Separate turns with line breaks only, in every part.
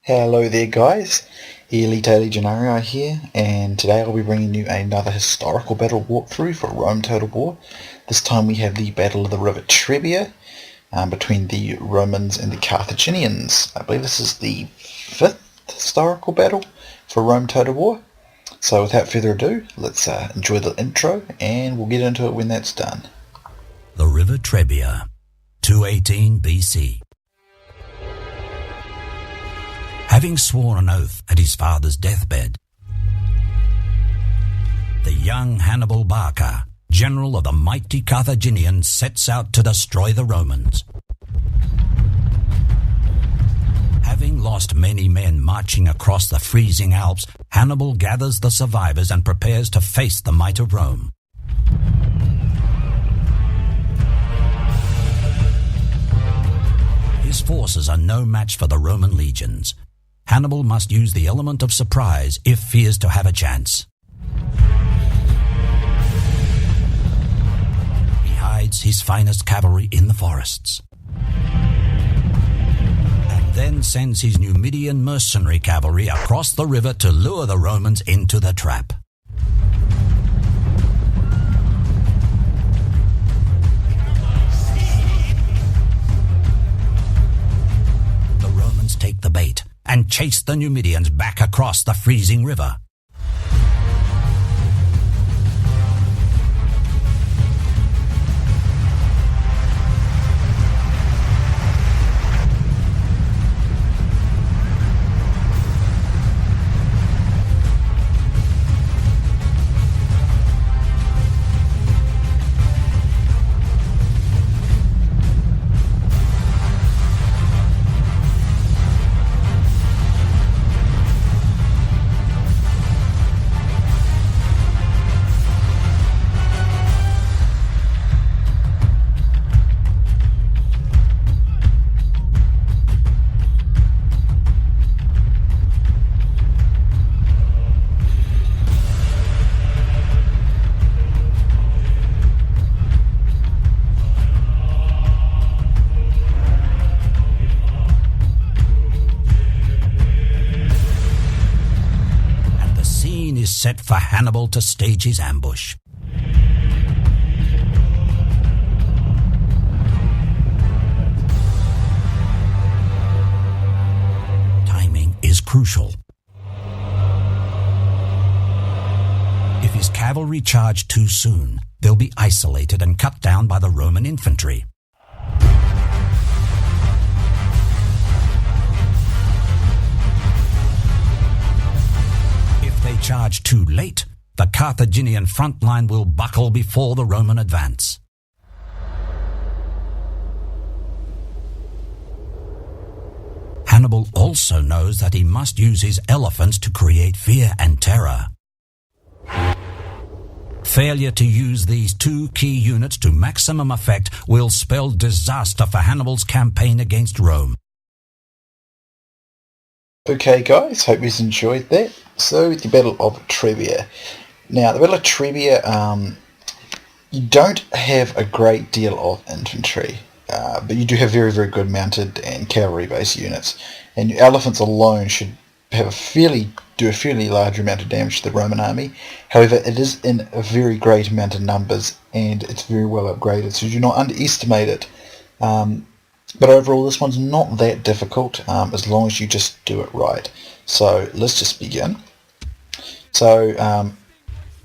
Hello there guys, Elite Legionarii here, and today I'll be bringing you another historical battle walkthrough for Rome Total War. This time we have the Battle of the River Trebia between the Romans and the Carthaginians. I believe this is the 5th historical battle for Rome Total War. So without further ado, let's enjoy the intro and we'll get into it when that's done.
The River Trebia, 218 BC. Having sworn an oath at his father's deathbed, the young Hannibal Barca, general of the mighty Carthaginians, sets out to destroy the Romans. Having lost many men marching across the freezing Alps, Hannibal gathers the survivors and prepares to face the might of Rome. His forces are no match for the Roman legions. Hannibal must use the element of surprise if he is to have a chance. He hides his finest cavalry in the forests, and then sends his Numidian mercenary cavalry across the river to lure the Romans into the trap. The Romans take the bait and chase the Numidians back across the freezing river. Set for Hannibal to stage his ambush. Timing is crucial. If his cavalry charge too soon, they'll be isolated and cut down by the Roman infantry. They charge too late, the Carthaginian front line will buckle before the Roman advance. Hannibal also knows that he must use his elephants to create fear and terror. Failure to use these two key units to maximum effect will spell disaster for Hannibal's campaign against Rome.
Okay guys, hope you enjoyed that. So, the Battle of Trebia. Now, the Battle of Trebia, you don't have a great deal of infantry, but you do have very, very good mounted and cavalry-based units, and your elephants alone should have do a fairly large amount of damage to the Roman army. However, it is in a very great amount of numbers, and it's very well upgraded, so do not underestimate it. But overall, this one's not that difficult as long as you just do it right. So let's just begin. So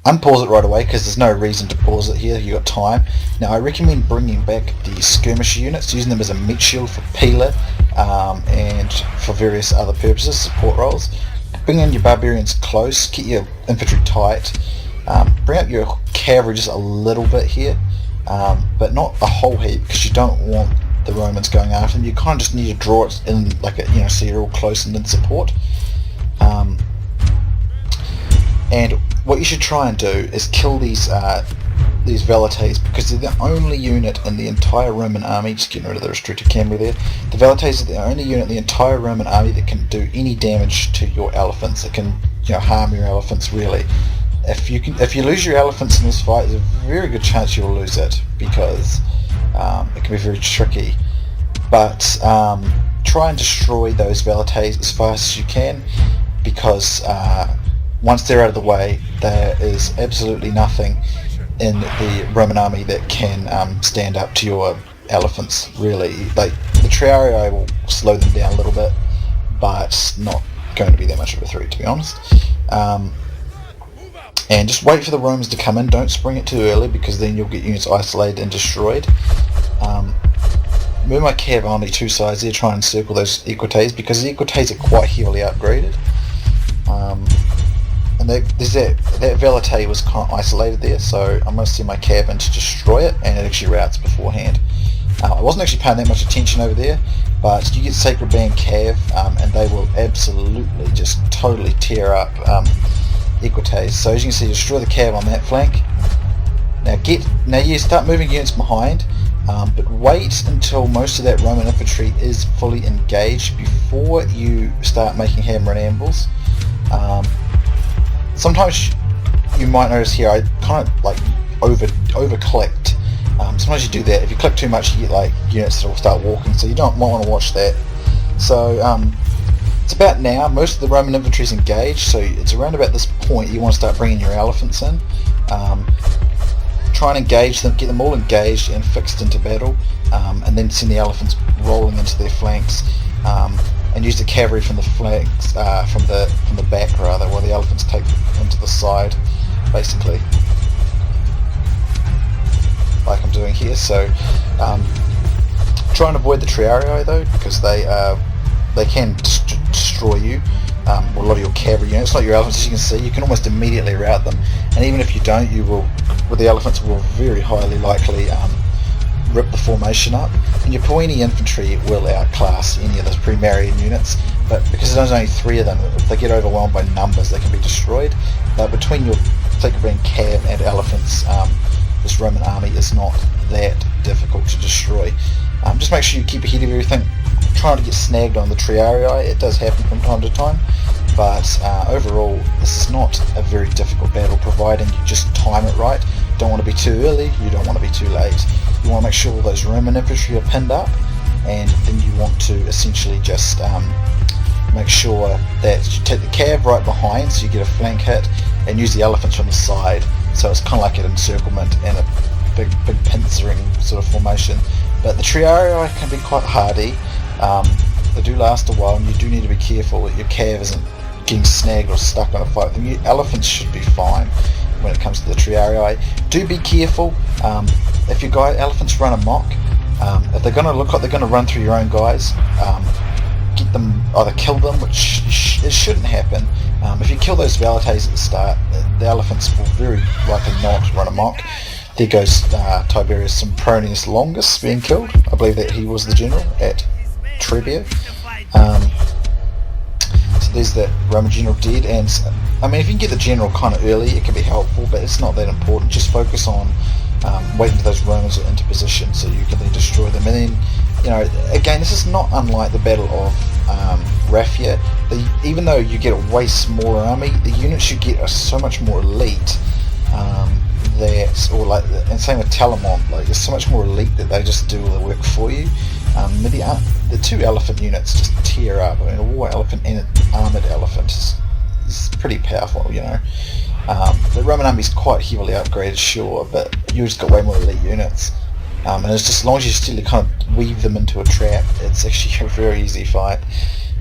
unpause it right away because there's no reason to pause it here. You've got time. Now I recommend bringing back the skirmish units, using them as a meat shield for Peeler and for various other purposes, support roles. Bring in your barbarians close, keep your infantry tight, bring up your cavalry just a little bit here, but not a whole heap because you don't want the Romans going after them. You kind of just need to draw it in like a, so you're all close and in support. And what you should try and do is kill these Velites, because they're the only unit in the entire Roman army. Just getting rid of the restricted cavalry there. The Velites are the only unit in the entire Roman army that can do any damage to your elephants. That can harm your elephants really. If you lose your elephants in this fight, there's a very good chance you'll lose it because it can be very tricky. But try and destroy those velites as fast as you can, because once they're out of the way, there is absolutely nothing in the Roman army that can stand up to your elephants, really. Like, the Triarii will slow them down a little bit, but not going to be that much of a threat, to be honest. And just wait for the Romans to come in. Don't spring it too early, because then you'll get units isolated and destroyed. Move my cav army two sides there, try and encircle those equites, because the equites are quite heavily upgraded. And there's that velite was kind of isolated there, so I'm going to send my cav in to destroy it, and it actually routes beforehand. I wasn't actually paying that much attention over there, but you get Sacred Band cav, and they will absolutely just totally tear up equites. So as you can see, destroy the cav on that flank. Now you start moving units behind, but wait until most of that Roman infantry is fully engaged before you start making hammer and anvils. Sometimes you might notice here I kind of like over clicked. Sometimes you do that. If you click too much, you get like units that will start walking, so you might want to watch that. So it's about now. Most of the Roman infantry is engaged, so it's around about this point you want to start bringing your elephants in. Try and engage them, get them all engaged and fixed into battle, and then send the elephants rolling into their flanks, and use the cavalry from the flanks, from the back rather, while the elephants take them to the side, basically, like I'm doing here. So try and avoid the Triarii though, because they can destroy you. A lot of your cavalry units, like your elephants, as you can see, you can almost immediately rout them, and even if you don't, you will, with the elephants, will very highly likely rip the formation up, and your Poeni infantry will outclass any of those pre-Marian units, but because there's only 3 of them, if they get overwhelmed by numbers, they can be destroyed. But between your Sacred Band cav and elephants, this Roman army is not that difficult to destroy. Just make sure you keep ahead of everything. Trying to get snagged on the Triarii, it does happen from time to time, but overall this is not a very difficult battle, providing you just time it right. You don't want to be too early, you don't want to be too late. You want to make sure all those Roman infantry are pinned up, and then you want to essentially just make sure that you take the cav right behind so you get a flank hit, and use the elephants from the side, so it's kind of like an encirclement and a big pincering sort of formation. But the Triarii can be quite hardy. They do last a while, and you do need to be careful that your cav isn't getting snagged or stuck on a fight. The elephants should be fine when it comes to the Triarii. Do be careful if your elephants run amok. If they're going to look like they're going to run through your own guys, get them, either kill them, which it shouldn't happen. If you kill those velites at the start, the elephants will very likely not run amok. There goes Tiberius Sempronius Longus being killed. I believe that he was the general at Trebia. So there's that Roman general dead, and I mean, if you can get the general kind of early, it can be helpful, but it's not that important. Just focus on waiting for those Romans are into position so you can then destroy them. And then, you know, again, this is not unlike the Battle of Raphia. Even though you get a way smaller army, the units you get are so much more elite. And same with Telamon, like there's so much more elite that they just do all the work for you. The 2 elephant units just tear up. I mean, a war elephant and an armoured elephant is pretty powerful, you know. The Roman army is quite heavily upgraded, sure, but you just got way more elite units. And it's just, as long as you still kind of weave them into a trap, it's actually a very easy fight.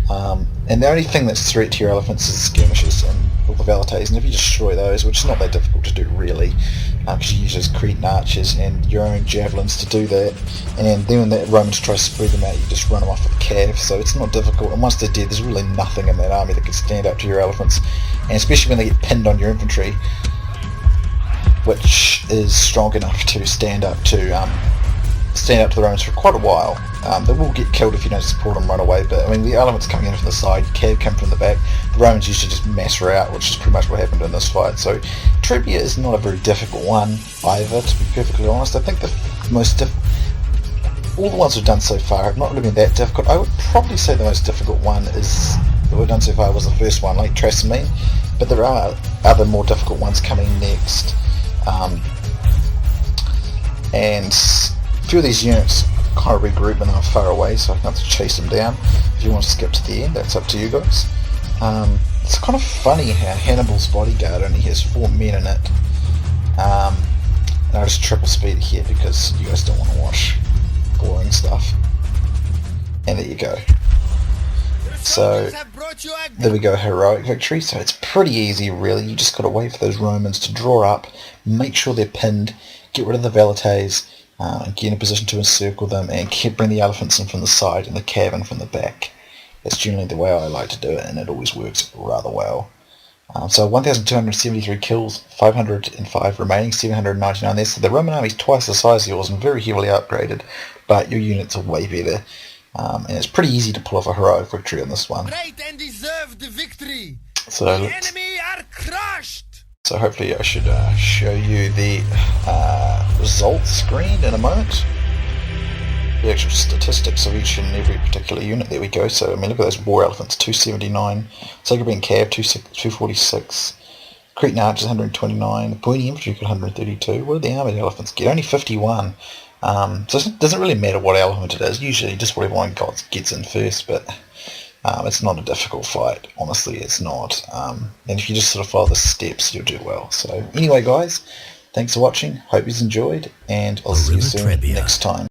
And the only thing that's a threat to your elephants is the skirmishes and all the velites, and if you destroy those, which is not that difficult to do really, because you use those Cretan archers and your own javelins to do that, and then when the Romans try to spread them out, you just run them off with cav, so it's not difficult. And once they're dead, there's really nothing in that army that can stand up to your elephants, and especially when they get pinned on your infantry, which is strong enough to stand up to the Romans for quite a while. They will get killed if you don't support them right away, but I mean, the elephants coming in from the side, cav come from the back, the Romans usually just mass her out, which is pretty much what happened in this fight. So Trebia is not a very difficult one either, to be perfectly honest. I think the most all the ones we've done so far have not really been that difficult. I would probably say the most difficult one that we've done so far was the first one, like Trasimene, but there are other more difficult ones coming next. And a few of these units kind of regroup when I'm far away so I can have to chase them down. If you want to skip to the end, that's up to you guys. It's kind of funny how Hannibal's bodyguard only has 4 men in it. And I just triple speed it here because you guys don't want to watch boring stuff. And there you go. So there we go, heroic victory. So it's pretty easy really, you just got to wait for those Romans to draw up, make sure they're pinned, get rid of the velites, get in a position to encircle them, and bring the elephants in from the side and the cavalry from the back. That's generally the way I like to do it, and it always works rather well. So 1,273 kills, 505 remaining, 799 there. So the Roman army's twice the size of yours and very heavily upgraded, but your units are way better. And it's pretty easy to pull off a heroic victory on this one.
Great and deserved victory.
So
the enemy are crushed.
So hopefully I should show you the results screen in a moment. The actual statistics of each and every particular unit. There we go. So I mean, look at those war elephants: 279, Sacred Cav 246, Cretan archers 129, the pointy infantry got 132. What did the armored elephants get? Only 51. So it doesn't really matter what element it is. Usually just what everyone gets in first, but it's not a difficult fight. Honestly, it's not. And if you just sort of follow the steps, you'll do well. So anyway, guys, thanks for watching. Hope you enjoyed, and I'll see you soon next time.